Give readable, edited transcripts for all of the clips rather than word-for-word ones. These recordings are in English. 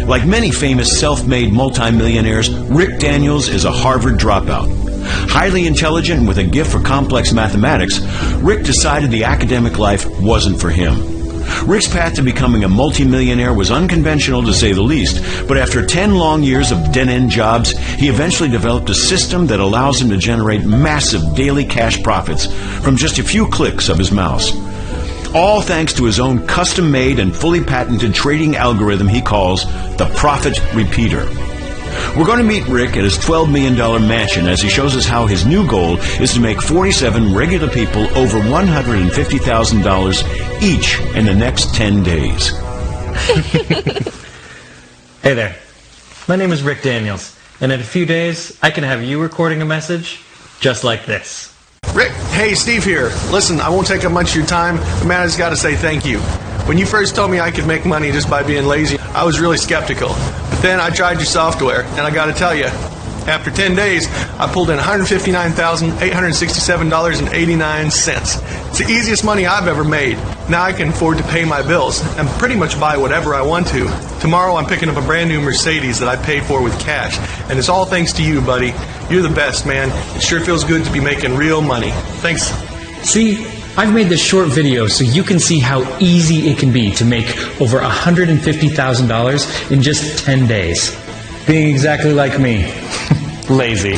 Like many famous self-made multimillionaires, Rick Daniels is a Harvard dropout. Highly intelligent and with a gift for complex mathematics, Rick decided the academic life wasn't for him. Rick's path to becoming a multimillionaire was unconventional to say the least, but after 10 long years of dead-end jobs, he eventually developed a system that allows him to generate massive daily cash profits from just a few clicks of his mouse. All thanks to his own custom-made and fully patented trading algorithm he calls the Profit Repeater. We're going to meet Rick at his $12 million mansion as he shows us how his new goal is to make 47 regular people over $150,000 each in the next 10 days. Hey there. My name is Rick Daniels, and in a few days, I can have you recording a message just like this. Rick, hey, Steve here. Listen, I won't take up much of your time, but man, I just got to say thank you. When you first told me I could make money just by being lazy, I was really skeptical. But then I tried your software, and I got to tell you, after 10 days, I pulled in $159,867.89. It's the easiest money I've ever made. Now I can afford to pay my bills and pretty much buy whatever I want to. Tomorrow I'm picking up a brand new Mercedes that I paid for with cash. And it's all thanks to you, buddy. You're the best, man. It sure feels good to be making real money. Thanks. See, I've made this short video so you can see how easy it can be to make over $150,000 in just 10 days. Being exactly like me. Lazy.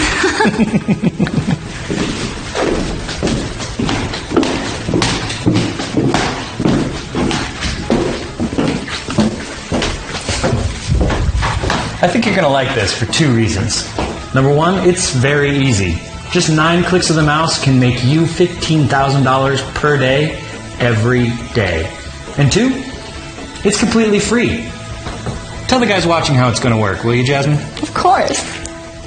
I think you're going to like this for two reasons. Number one, it's very easy. Just 9 clicks of the mouse can make you $15,000 per day, every day. And two, it's completely free. Tell the guys watching how it's going to work, will you, Jasmine? Of course.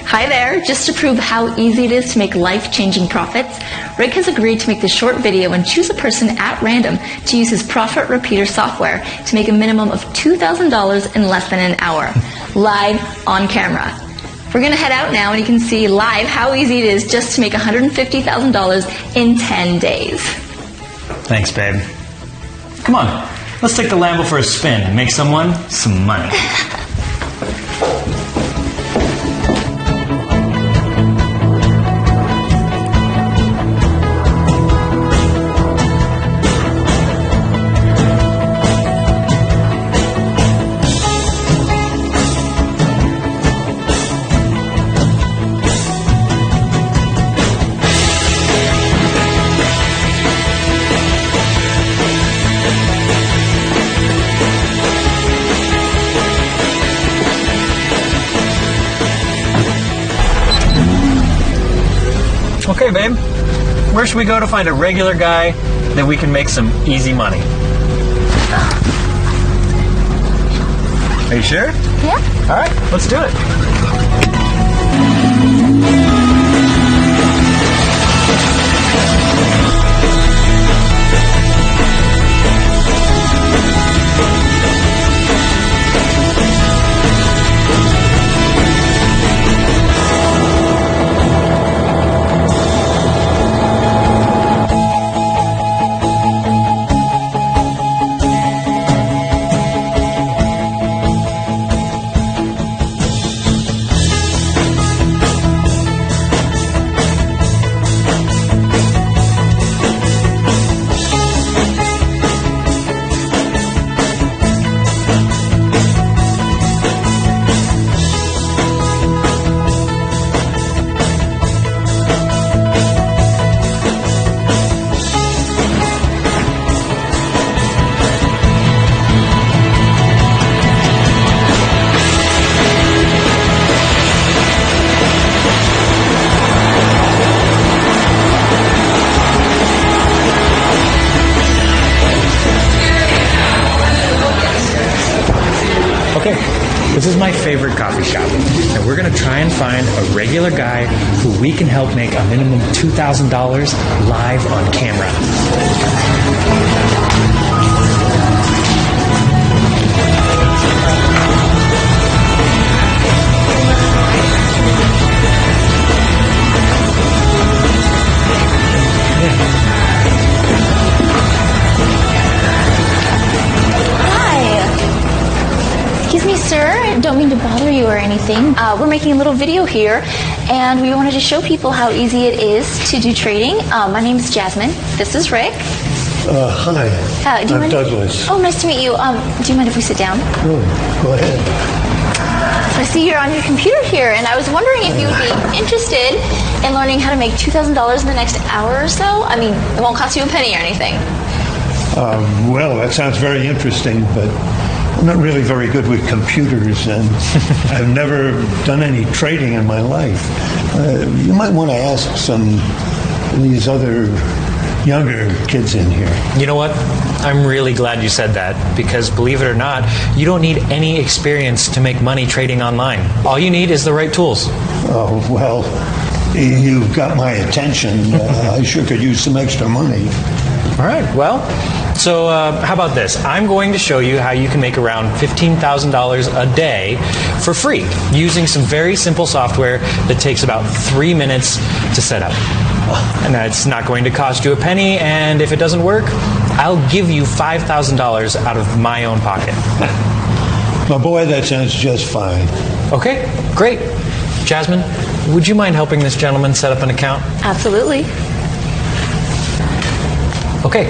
Hi there. Just to prove how easy it is to make life-changing profits, Rick has agreed to make this short video and choose a person at random to use his Profit Repeater software to make a minimum of $2,000 in less than an hour, live on camera. We're going to head out now and you can see live how easy it is just to make $150,000 in 10 days. Thanks, babe. Come on, let's take the Lambo for a spin and make someone some money. Okay, babe. Where should we go to find a regular guy that we can make some easy money? Are you sure? Yeah. All right, let's do it. Okay, this is my favorite coffee shop, and we're going to try and find a regular guy who we can help make a minimum $2,000 live on camera. Excuse me, sir. there. Don't mean to bother you or anything. We're making a little video here, and we wanted to show people how easy it is to do trading. My name is Jasmine. This is Rick. Hi, I'm Douglas. Oh, nice to meet you. Do you mind if we sit down? Oh, go ahead. So I see you're on your computer here, and I was wondering if you would be interested in learning how to make $2,000 in the next hour or so. I mean, it won't cost you a penny or anything. Well, that sounds very interesting, but I'm not really very good with computers, and I've never done any trading in my life. You might want to ask some of these other younger kids in here. You know what? I'm really glad you said that, because believe it or not, you don't need any experience to make money trading online. All you need is the right tools. Oh, well, you've got my attention. I sure could use some extra money. All right, well, so how about this? I'm going to show you how you can make around $15,000 a day for free using some very simple software that takes about 3 minutes to set up. And it's not going to cost you a penny, and if it doesn't work, I'll give you $5,000 out of my own pocket. My boy, that sounds just fine. Okay, great. Jasmine, would you mind helping this gentleman set up an account? Absolutely. Okay,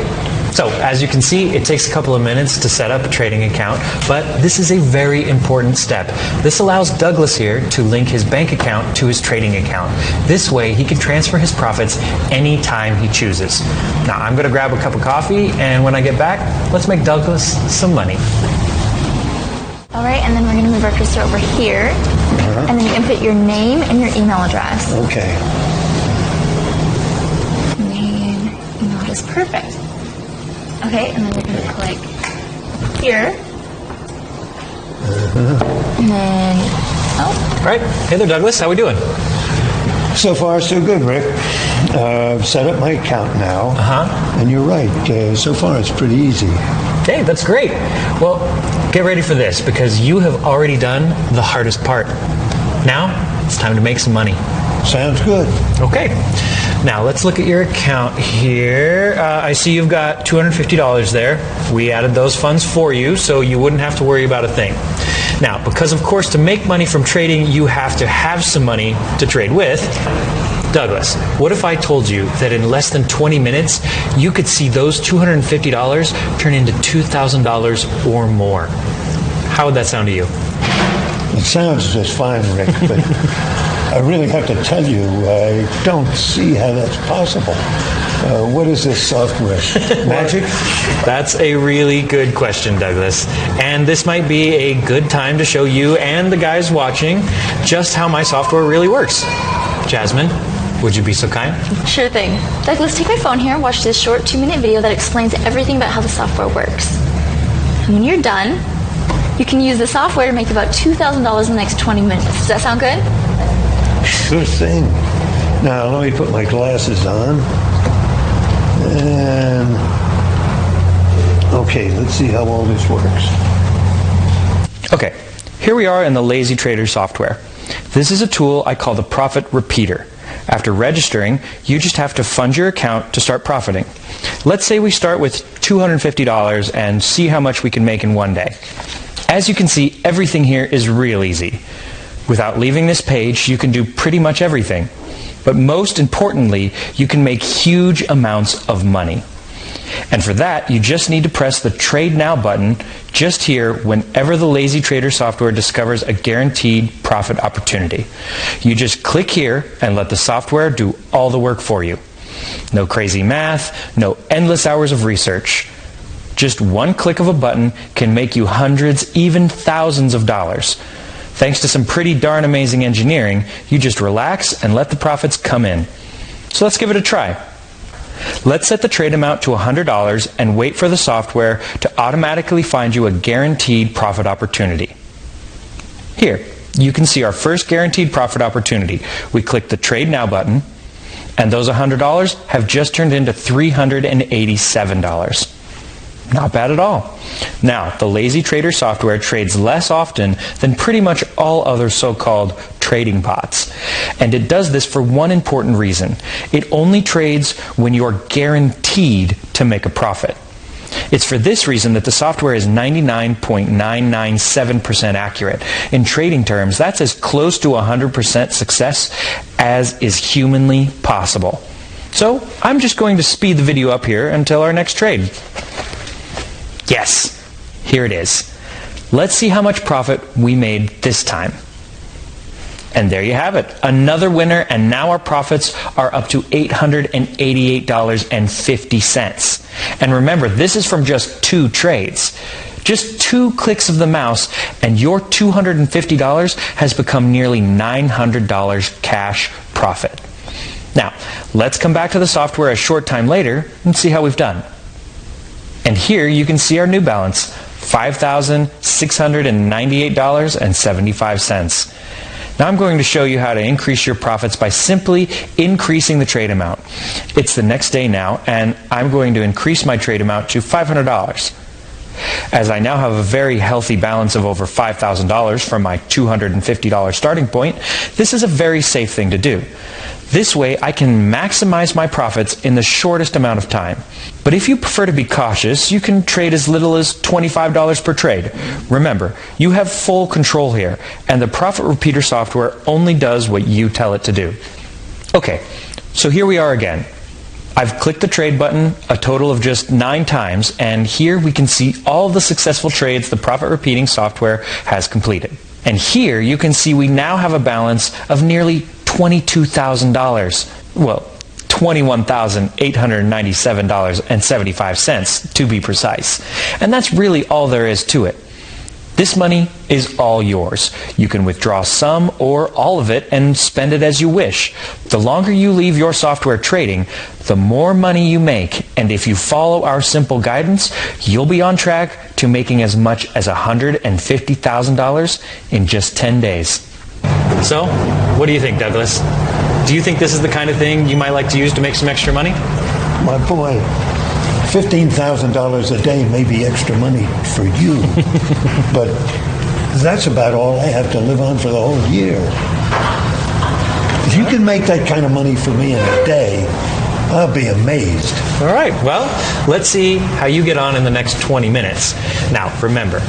so as you can see, it takes a couple of minutes to set up a trading account, but this is a very important step. This allows Douglas here to link his bank account to his trading account. This way, he can transfer his profits anytime he chooses. Now, I'm going to grab a cup of coffee, and when I get back, let's make Douglas some money. All right, and then we're going to move our cursor over here, and then you input your name and your email address. Okay. Name, email address, perfect. Okay, and then we're going to click here. And then, All right, hey there, Douglas. How we doing? So far, so good, Rick. I've set up my account now. And you're right. So far, it's pretty easy. Hey, that's great. Well, get ready for this, because you have already done the hardest part. Now, it's time to make some money. Sounds good. Okay. Now, let's look at your account here. I see you've got $250 there. We added those funds for you, so you wouldn't have to worry about a thing. Now, because of course, to make money from trading, you have to have some money to trade with. Douglas, what if I told you that in less than 20 minutes, you could see those $250 turn into $2,000 or more? How would that sound to you? It sounds just fine, Rick, but I really have to tell you, I don't see how that's possible. What is this software? Magic? That's a really good question, Douglas. And this might be a good time to show you and the guys watching just how my software really works. Jasmine, would you be so kind? sure thing. Douglas, take my phone here and watch this short 2-minute video that explains everything about how the software works. And when you're done, you can use the software to make about $2,000 in the next 20 minutes. Does that sound good? Sure thing. Now, let me put my glasses on. And okay, let's see how all this works. Okay, here we are in the Lazy Trader software. This is a tool I call the Profit Repeater. After registering, you just have to fund your account to start profiting. Let's say we start with $250 and see how much we can make in one day. As you can see, everything here is real easy. Without leaving this page, you can do pretty much everything. But most importantly, you can make huge amounts of money. And for that, you just need to press the Trade Now button just here whenever the Lazy Trader software discovers a guaranteed profit opportunity. You just click here and let the software do all the work for you. No crazy math, no endless hours of research. Just one click of a button can make you hundreds, even thousands of dollars. Thanks to some pretty darn amazing engineering, you just relax and let the profits come in. So let's give it a try. Let's set the trade amount to $100 and wait for the software to automatically find you a guaranteed profit opportunity. Here, you can see our first guaranteed profit opportunity. We click the Trade Now button, and those $100 have just turned into $387. Not bad at all. Now, the Lazy Trader software trades less often than pretty much all other so-called trading bots. And it does this for one important reason. It only trades when you're guaranteed to make a profit. It's for this reason that the software is 99.997% accurate. In trading terms, that's as close to 100% success as is humanly possible. So I'm just going to speed the video up here until our next trade. Yes, here it is. Let's see how much profit we made this time. And there you have it. Another winner, and now our profits are up to $888.50. And remember, this is from just 2 trades. Just 2 clicks of the mouse, and your $250 has become nearly $900 cash profit. Now, let's come back to the software a short time later and see how we've done. And here you can see our new balance, $5,698.75. Now I'm going to show you how to increase your profits by simply increasing the trade amount. It's the next day now, and I'm going to increase my trade amount to $500. As I now have a very healthy balance of over $5,000 from my $250 starting point, this is a very safe thing to do. This way I can maximize my profits in the shortest amount of time. But if you prefer to be cautious, you can trade as little as $25 per trade. Remember, you have full control here, and the Profit Repeater software only does what you tell it to do. Okay, so here we are again. I've clicked the trade button a total of just 9 times, and here we can see all the successful trades the Profit Repeating software has completed. And here you can see we now have a balance of nearly $22,000. Well, $21,897.75 to be precise. And that's really all there is to it. This money is all yours. You can withdraw some or all of it and spend it as you wish. The longer you leave your software trading, the more money you make. And if you follow our simple guidance, you'll be on track to making as much as $150,000 in just 10 days. So, what do you think, Douglas? Do you think this is the kind of thing you might like to use to make some extra money? My boy, $15,000 a day may be extra money for you, but that's about all I have to live on for the whole year. If you can make that kind of money for me in a day, I'll be amazed. All right, well, let's see how you get on in the next 20 minutes. Now, remember,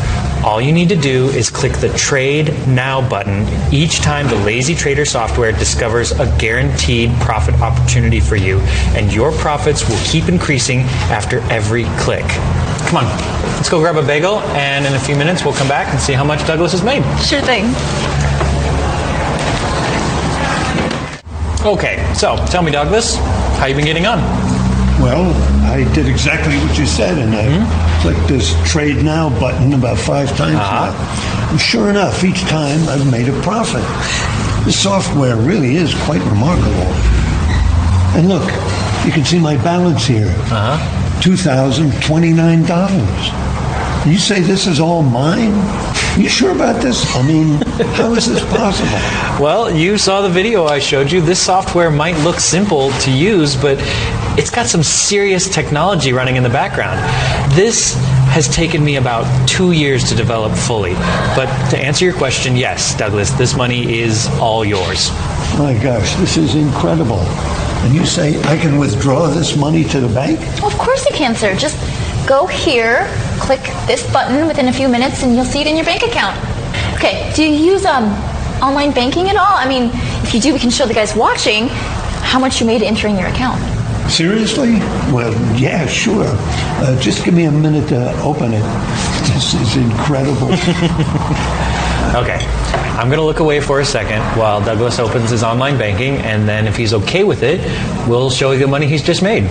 all you need to do is click the Trade Now button each time the Lazy Trader software discovers a guaranteed profit opportunity for you, and your profits will keep increasing after every click. Come on, let's go grab a bagel, and in a few minutes we'll come back and see how much Douglas has made. Sure thing. Okay, so tell me, Douglas, how you been getting on? Well, I did exactly what you said, and I clicked this Trade Now button about 5 times now. And sure enough, each time I've made a profit. The software really is quite remarkable. And look, you can see my balance here. $2,029. You say this is all mine? You sure about this? I mean, how is this possible? Well, you saw the video I showed you. This software might look simple to use, but it's got some serious technology running in the background. This has taken me about 2 years to develop fully. But to answer your question, yes, Douglas, this money is all yours. My gosh, this is incredible. And you say I can withdraw this money to the bank? Of course you can, sir. Just go here, click this button within a few minutes, and you'll see it in your bank account. Okay, do you use online banking at all? I mean, if you do, we can show the guys watching how much you made entering your account. Seriously? Well, yeah, sure. Just give me a minute to open it. This is incredible. Okay, I'm going to look away for a second while Douglas opens his online banking, and then if he's okay with it, we'll show you the money he's just made.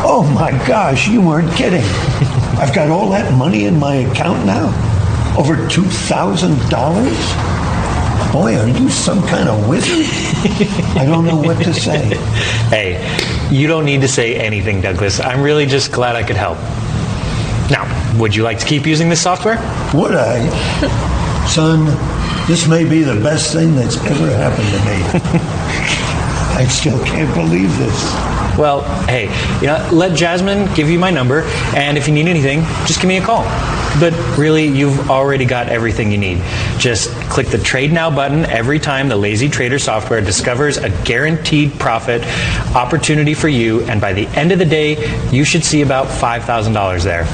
Oh my gosh, you weren't kidding. I've got all that money in my account now? Over $2,000? Boy, are you some kind of wizard? I don't know what to say. Hey, you don't need to say anything, Douglas. I'm really just glad I could help. Now, would you like to keep using this software? Would I? Son, this may be the best thing that's ever happened to me. I still can't believe this. Well, hey, let Jasmine give you my number, and if you need anything, just give me a call. But really, you've already got everything you need. Just click the Trade Now button every time the Lazy Trader software discovers a guaranteed profit opportunity for you, and by the end of the day, you should see about $5,000 there.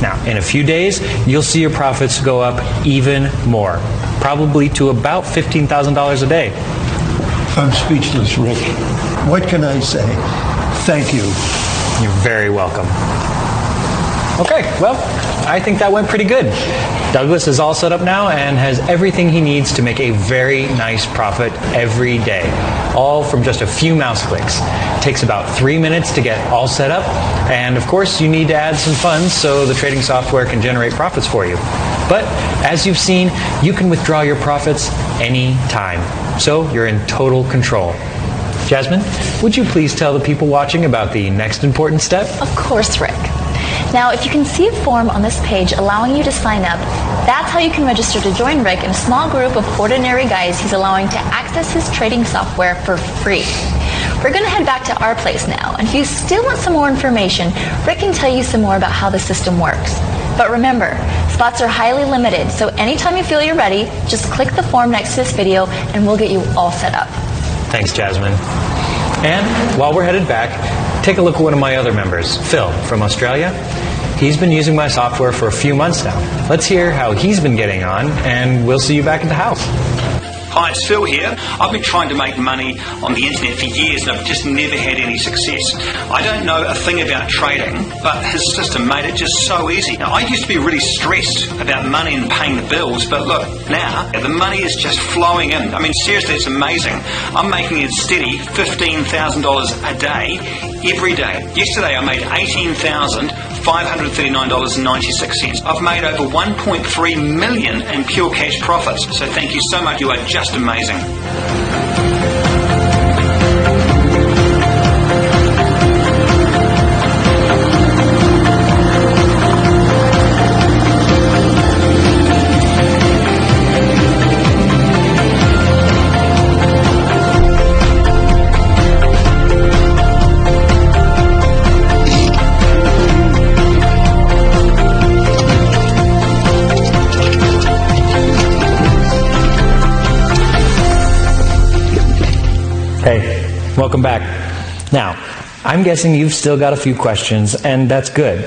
Now, in a few days, you'll see your profits go up even more, probably to about $15,000 a day. I'm speechless, Rick. What can I say? Thank you. You're very welcome. Okay, well, I think that went pretty good. Douglas is all set up now and has everything he needs to make a very nice profit every day, all from just a few mouse clicks. It takes about 3 minutes to get all set up, and of course you need to add some funds so the trading software can generate profits for you. But as you've seen, you can withdraw your profits anytime, so you're in total control. Jasmine, would you please tell the people watching about the next important step? Of course, Rick. Now, if you can see a form on this page allowing you to sign up, that's how you can register to join Rick in a small group of ordinary guys he's allowing to access his trading software for free. We're going to head back to our place now, and if you still want some more information, Rick can tell you some more about how the system works. But remember, spots are highly limited, so anytime you feel you're ready, just click the form next to this video and we'll get you all set up. Thanks, Jasmine. And while we're headed back, take a look at one of my other members, Phil from Australia. He's been using my software for a few months now. Let's hear how he's been getting on, and we'll see you back at the house. Hi, it's Phil here. I've been trying to make money on the internet for years and I've just never had any success. I don't know a thing about trading, but his system made it just so easy. Now, I used to be really stressed about money and paying the bills, but look, now the money is just flowing in. I mean, seriously, it's amazing. I'm making it steady $15,000 a day, every day. Yesterday I made $18,539.96. I've made over $1.3 million in pure cash profits. So thank you so much. You are just amazing. Hey, welcome back. Now, I'm guessing you've still got a few questions, and that's good.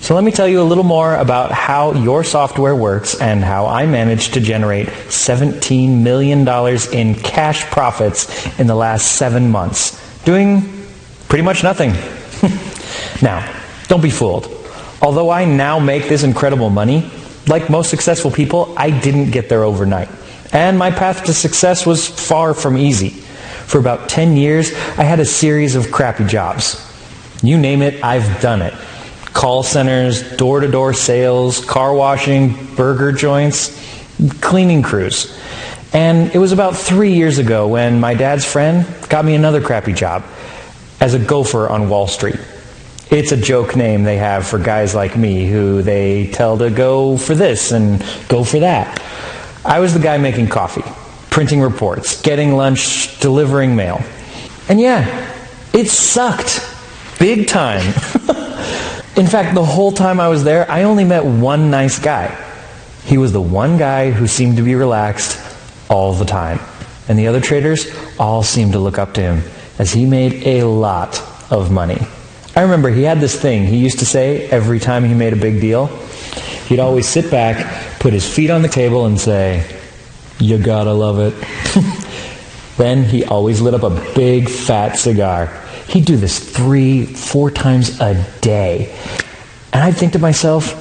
So let me tell you a little more about how your software works and how I managed to generate $17 million in cash profits in the last 7 months, doing pretty much nothing. Now, don't be fooled. Although I now make this incredible money, like most successful people, I didn't get there overnight. And my path to success was far from easy. For about 10 years, I had a series of crappy jobs. You name it, I've done it. Call centers, door-to-door sales, car washing, burger joints, cleaning crews. And it was about 3 years ago when my dad's friend got me another crappy job as a gopher on Wall Street. It's a joke name they have for guys like me who they tell to go for this and go for that. I was the guy making coffee, printing reports, getting lunch, delivering mail. And yeah, it sucked. Big time. In fact, the whole time I was there, I only met one nice guy. He was the one guy who seemed to be relaxed all the time. And the other traders all seemed to look up to him as he made a lot of money. I remember he had this thing he used to say every time he made a big deal. He'd always sit back, put his feet on the table and say, "You gotta love it." Then he always lit up a big fat cigar. He'd do this 3-4 times a day. And I'd think to myself,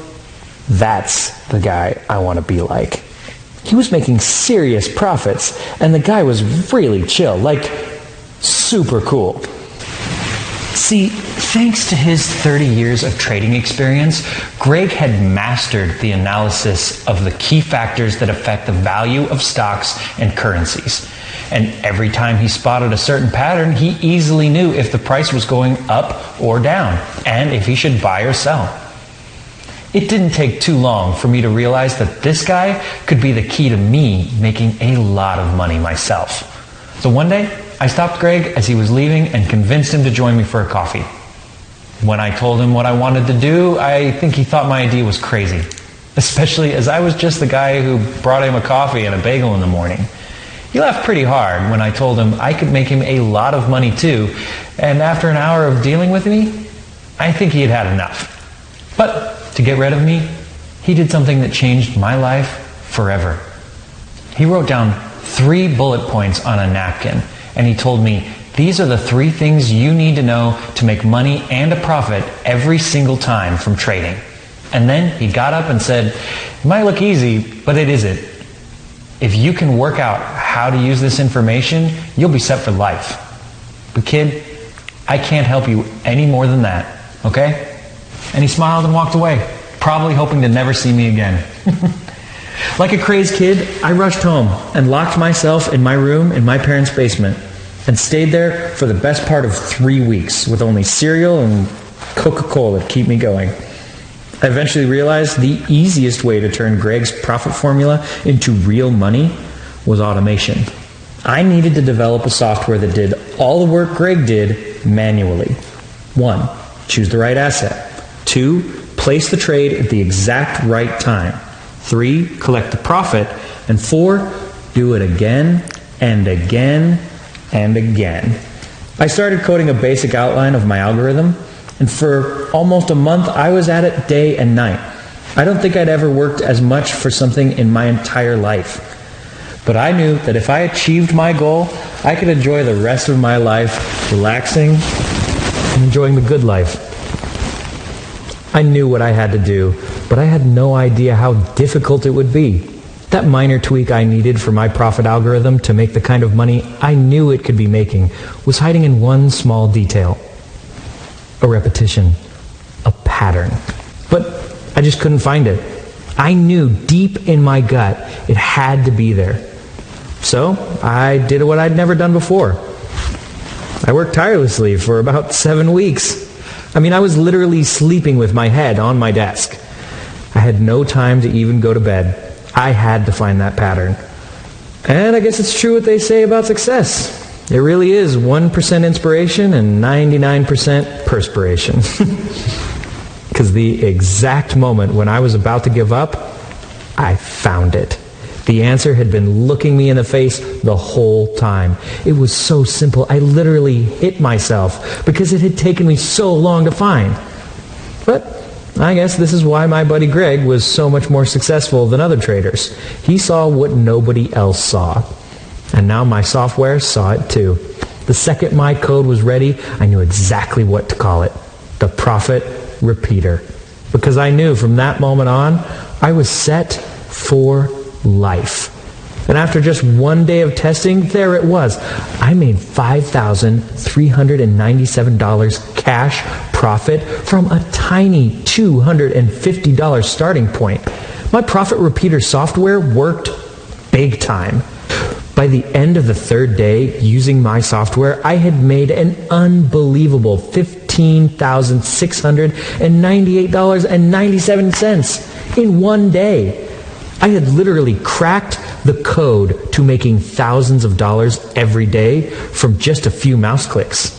that's the guy I want to be like. He was making serious profits, and the guy was really chill, like super cool. See, thanks to his 30 years of trading experience, Greg had mastered the analysis of the key factors that affect the value of stocks and currencies. And every time he spotted a certain pattern, he easily knew if the price was going up or down, and if he should buy or sell. It didn't take too long for me to realize that this guy could be the key to me making a lot of money myself. So one day, I stopped Greg as he was leaving and convinced him to join me for a coffee. When I told him what I wanted to do, I think he thought my idea was crazy. especially as I was just the guy who brought him a coffee and a bagel in the morning. He laughed pretty hard when I told him I could make him a lot of money too, and after an hour of dealing with me, I think he had had enough. But to get rid of me, he did something that changed my life forever. He wrote down 3 bullet points on a napkin, and he told me, these are the 3 things you need to know to make money and a profit every single time from trading. And then he got up and said, it might look easy, but it isn't. If you can work out how to use this information, you'll be set for life. But kid, I can't help you any more than that, okay? And he smiled and walked away, probably hoping to never see me again. Like a crazed kid, I rushed home and locked myself in my room in my parents' basement and stayed there for the best part of 3 weeks with only cereal and Coca-Cola to keep me going. I eventually realized the easiest way to turn Greg's profit formula into real money was automation. I needed to develop a software that did all the work Greg did manually. 1, choose the right asset. 2, place the trade at the exact right time. 3, collect the profit. And 4, do it again and again and again. I started coding a basic outline of my algorithm, and for almost a month I was at it day and night. I don't think I'd ever worked as much for something in my entire life. But I knew that if I achieved my goal, I could enjoy the rest of my life relaxing and enjoying the good life. I knew what I had to do, but I had no idea how difficult it would be. That minor tweak I needed for my profit algorithm to make the kind of money I knew it could be making was hiding in one small detail. A repetition. A pattern. But I just couldn't find it. I knew deep in my gut it had to be there. So I did what I'd never done before. I worked tirelessly for about 7 weeks. I was literally sleeping with my head on my desk. I had no time to even go to bed. I had to find that pattern. And I guess it's true what they say about success. It really is 1% inspiration and 99% perspiration. Because the exact moment when I was about to give up, I found it. The answer had been looking me in the face the whole time. It was so simple, I literally hit myself because it had taken me so long to find. But I guess this is why my buddy Greg was so much more successful than other traders. He saw what nobody else saw. And now my software saw it too. The second my code was ready, I knew exactly what to call it. The Profit Repeater. Because I knew from that moment on, I was set for life. And after just 1 day of testing, there it was. I made $5,397 cash profit from a tiny $250 starting point. My Profit Repeater software worked big time. By the end of the 3rd day using my software, I had made an unbelievable $15,698.97 in 1 day. I had literally cracked the code to making thousands of dollars every day from just a few mouse clicks.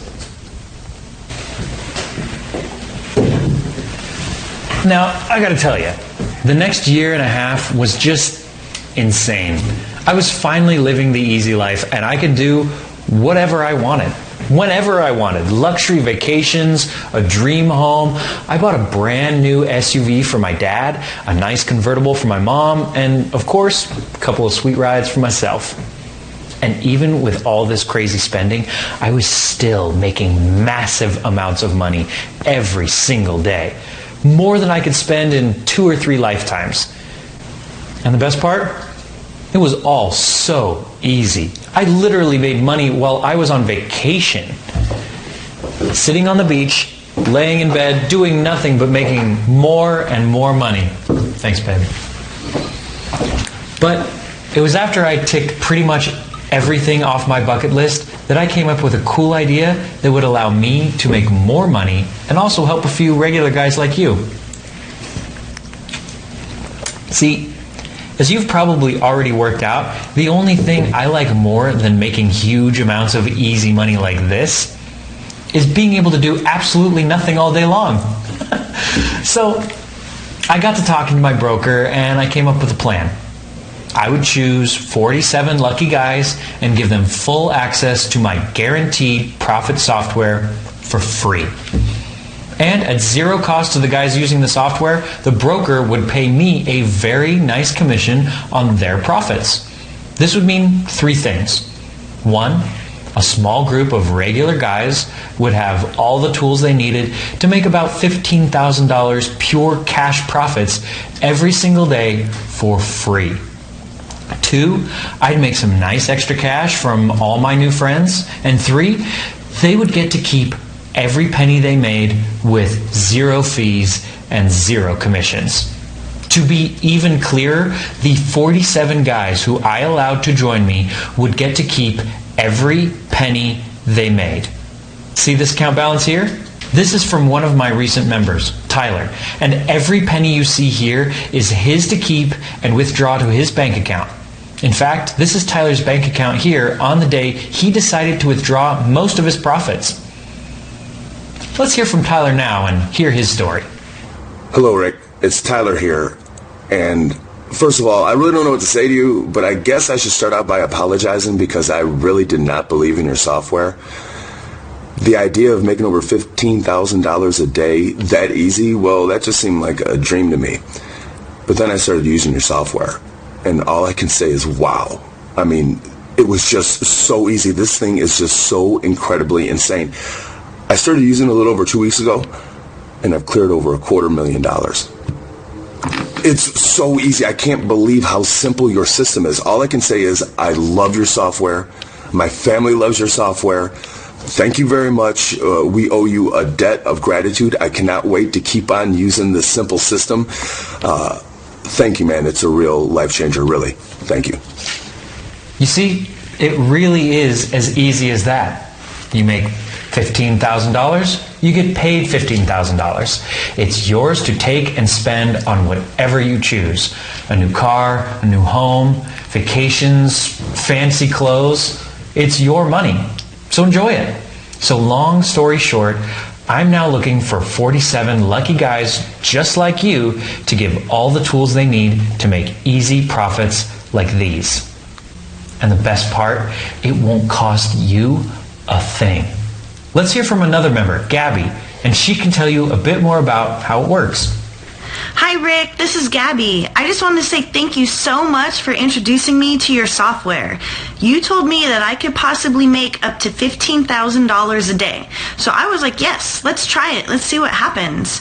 Now, I gotta tell you, the next year and a half was just insane. I was finally living the easy life, and I could do whatever I wanted. Whenever I wanted. Luxury vacations, a dream home. I bought a brand new SUV for my dad, a nice convertible for my mom, and of course, a couple of sweet rides for myself. And even with all this crazy spending, I was still making massive amounts of money every single day. More than I could spend in 2 or 3 lifetimes. And the best part? It was all so easy. I literally made money while I was on vacation. Sitting on the beach, laying in bed, doing nothing but making more and more money. Thanks, baby. But it was after I ticked pretty much everything off my bucket list that I came up with a cool idea that would allow me to make more money and also help a few regular guys like you. See, as you've probably already worked out, the only thing I like more than making huge amounts of easy money like this is being able to do absolutely nothing all day long. So, I got to talking to my broker and I came up with a plan. I would choose 47 lucky guys and give them full access to my guaranteed profit software for free. And at zero cost to the guys using the software, the broker would pay me a very nice commission on their profits. This would mean three things. One, a small group of regular guys would have all the tools they needed to make about $15,000 pure cash profits every single day for free. Two, I'd make some nice extra cash from all my new friends. And three, they would get to keep every penny they made with zero fees and zero commissions. To be even clearer, the 47 guys who I allowed to join me would get to keep every penny they made. See this account balance here? This is from one of my recent members, Tyler, and every penny you see here is his to keep and withdraw to his bank account. In fact, this is Tyler's bank account here on the day he decided to withdraw most of his profits. Let's hear from Tyler now and hear his story. Hello, Rick. It's Tyler here. And first of all, I really don't know what to say to you, but I guess I should start out by apologizing because I really did not believe in your software. The idea of making over $15,000 a day that easy, well, that just seemed like a dream to me. But then I started using your software, and all I can say is wow. I mean, it was just so easy. This thing is just so incredibly insane. I started using it a little over 2 weeks ago, and I've cleared over $250,000. It's so easy. I can't believe how simple your system is. All I can say is I love your software. My family loves your software. Thank you very much. We owe you a debt of gratitude. I cannot wait to keep on using this simple system. Thank you, man. It's a real life changer, really. Thank you. You see, it really is as easy as that. You make $15,000, you get paid $15,000. It's yours to take and spend on whatever you choose. A new car, a new home, vacations, fancy clothes. It's your money. So enjoy it. So long story short, I'm now looking for 47 lucky guys just like you to give all the tools they need to make easy profits like these. And the best part, it won't cost you a thing. Let's hear from another member, Gabby, and she can tell you a bit more about how it works. Hi Rick, this is Gabby. I just wanted to say thank you so much for introducing me to your software. You told me that I could possibly make up to $15,000 a day. So I was like, yes, let's try it. Let's see what happens.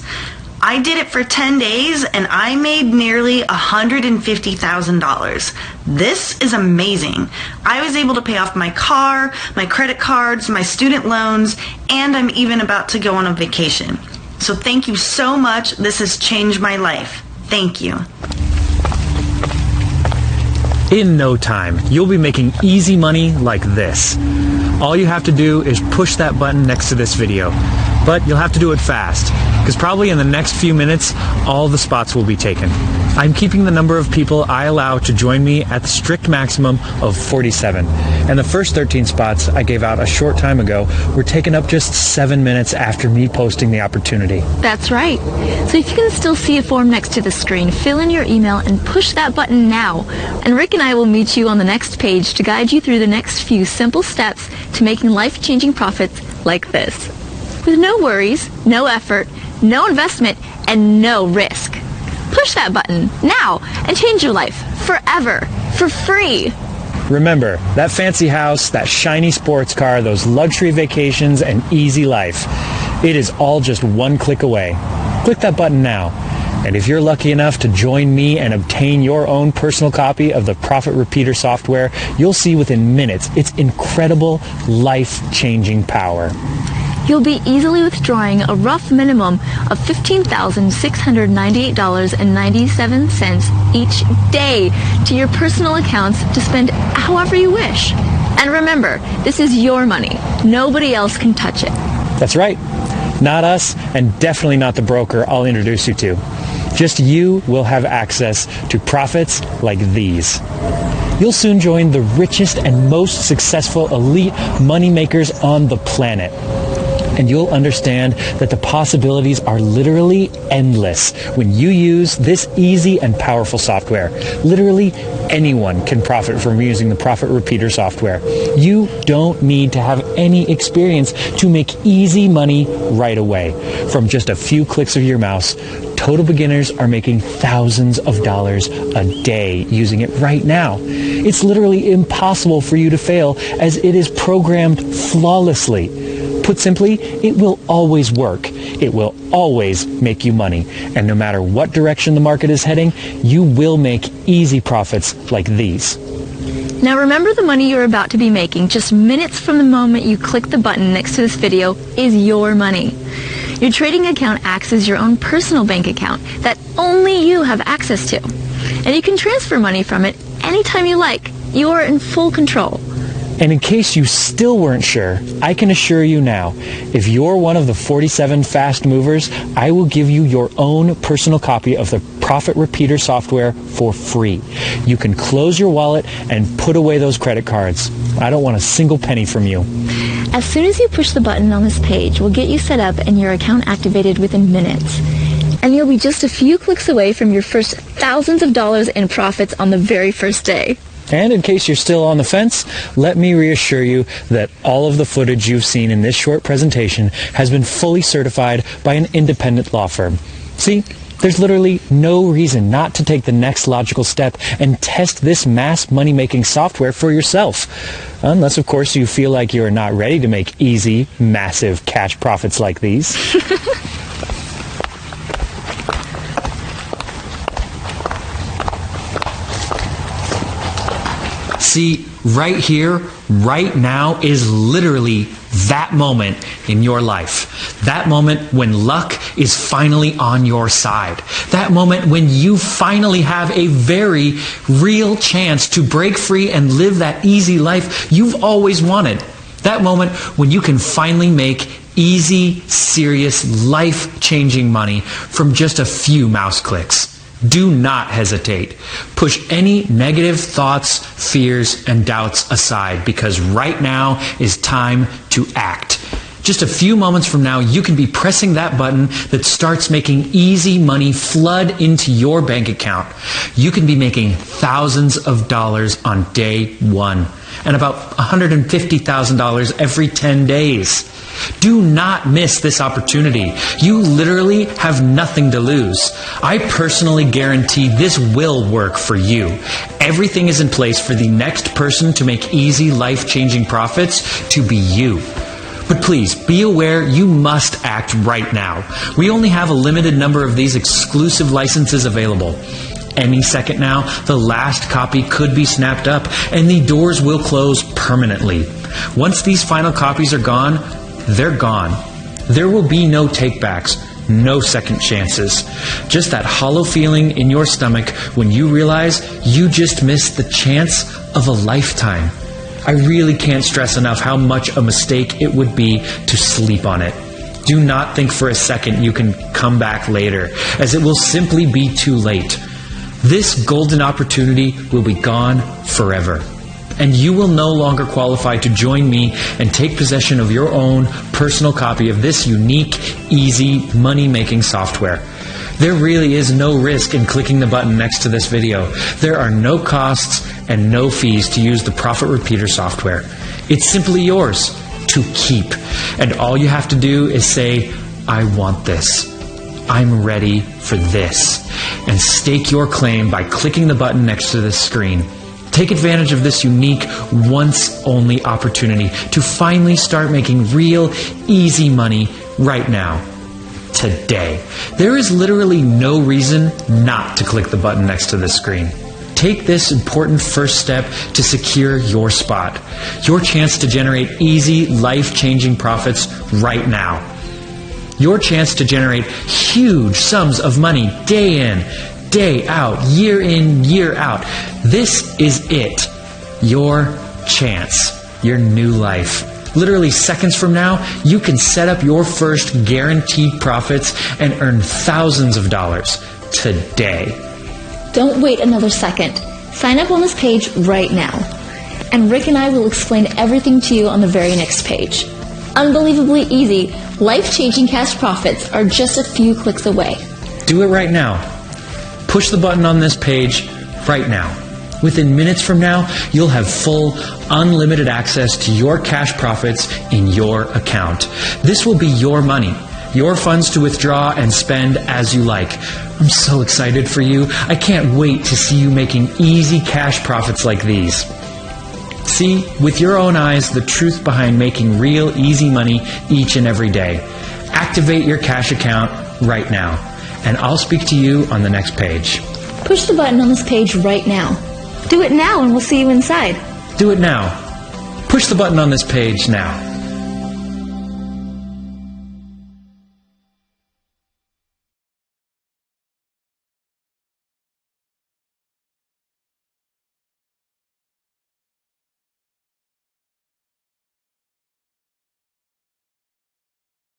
I did it for 10 days and I made nearly $150,000. This is amazing. I was able to pay off my car, my credit cards, my student loans, and I'm even about to go on a vacation. So thank you so much. This has changed my life. Thank you. In no time, you'll be making easy money like this. All you have to do is push that button next to this video. But you'll have to do it fast, because probably in the next few minutes, all the spots will be taken. I'm keeping the number of people I allow to join me at the strict maximum of 47. And the first 13 spots I gave out a short time ago were taken up just 7 minutes after me posting the opportunity. That's right. So if you can still see a form next to the screen, fill in your email and push that button now. And Rick and I will meet you on the next page to guide you through the next few simple steps to making life-changing profits like this. With no worries, no effort, no investment, and no risk. Push that button now and change your life forever for free. Remember, that fancy house, that shiny sports car, those luxury vacations, and easy life. It is all just one click away. Click that button now. And if you're lucky enough to join me and obtain your own personal copy of the Profit Repeater software, you'll see within minutes its incredible life-changing power. You'll be easily withdrawing a rough minimum of $15,698.97 each day to your personal accounts to spend however you wish. And remember, this is your money. Nobody else can touch it. That's right. Not us, and definitely not the broker I'll introduce you to. Just you will have access to profits like these. You'll soon join the richest and most successful elite money makers on the planet. and you'll understand that the possibilities are literally endless when you use this easy and powerful software. Literally anyone can profit from using the Profit Repeater software. You don't need to have any experience to make easy money right away. From just a few clicks of your mouse, total beginners are making thousands of dollars a day using it right now. It's literally impossible for you to fail, as it is programmed flawlessly. Put simply, it will always work. It will always make you money. And no matter what direction the market is heading, you will make easy profits like these. Now remember, the money you're about to be making just minutes from the moment you click the button next to this video is your money. Your trading account acts as your own personal bank account that only you have access to. And you can transfer money from it anytime you like. You are in full control. And in case you still weren't sure, I can assure you now, if you're one of the 47 fast movers, I will give you your own personal copy of the Profit Repeater software for free. You can close your wallet and put away those credit cards. I don't want a single penny from you. As soon as you push the button on this page, we'll get you set up and your account activated within minutes. And you'll be just a few clicks away from your first thousands of dollars in profits on the very first day. And in case you're still on the fence, let me reassure you that all of the footage you've seen in this short presentation has been fully certified by an independent law firm. See, there's literally no reason not to take the next logical step and test this mass money-making software for yourself. Unless, of course, you feel like you're not ready to make easy, massive cash profits like these. See, right here, right now is literally that moment in your life. That moment when luck is finally on your side. That moment when you finally have a very real chance to break free and live that easy life you've always wanted. That moment when you can finally make easy, serious, life-changing money from just a few mouse clicks. Do not hesitate. Push any negative thoughts, fears, and doubts aside, because right now is time to act. Just a few moments from now, you can be pressing that button that starts making easy money flood into your bank account. You can be making thousands of dollars on day one, and about $150,000 every 10 days. Do not miss this opportunity. You literally have nothing to lose. I personally guarantee this will work for you. Everything is in place for the next person to make easy, life-changing profits to be you. But please, be aware you must act right now. We only have a limited number of these exclusive licenses available. Any second now, the last copy could be snapped up and the doors will close permanently. Once these final copies are gone, they're gone. There will be no takebacks, no second chances. Just that hollow feeling in your stomach when you realize you just missed the chance of a lifetime. I really can't stress enough how much a mistake it would be to sleep on it. Do not think for a second you can come back later, as it will simply be too late. This golden opportunity will be gone forever. And you will no longer qualify to join me and take possession of your own personal copy of this unique, easy, money-making software. There really is no risk in clicking the button next to this video. There are no costs and no fees to use the Profit Repeater software. It's simply yours to keep. And all you have to do is say, I want this. I'm ready for this. And stake your claim by clicking the button next to this screen. Take advantage of this unique, once-only opportunity to finally start making real, easy money right now. Today. There is literally no reason not to click the button next to this screen. Take this important first step to secure your spot. Your chance to generate easy, life-changing profits right now. Your chance to generate huge sums of money day in, day out, year in, year out. This is it. Your chance. Your new life. Literally seconds from now, you can set up your first guaranteed profits and earn thousands of dollars today. Don't wait another second. Sign up on this page right now. And Rick and I will explain everything to you on the very next page. unbelievably easy, life-changing cash profits are just a few clicks away. Do it right now. Push the button on this page right now. Within minutes from now, you'll have full, unlimited access to your cash profits in your account. This will be your money, your funds to withdraw and spend as you like. I'm so excited for you. I can't wait to see you making easy cash profits like these. See with your own eyes the truth behind making real easy money each and every day. Activate your cash account right now, and I'll speak to you on the next page. Push the button on this page right now. Do it now and we'll see you inside. Do it now. Push the button on this page now.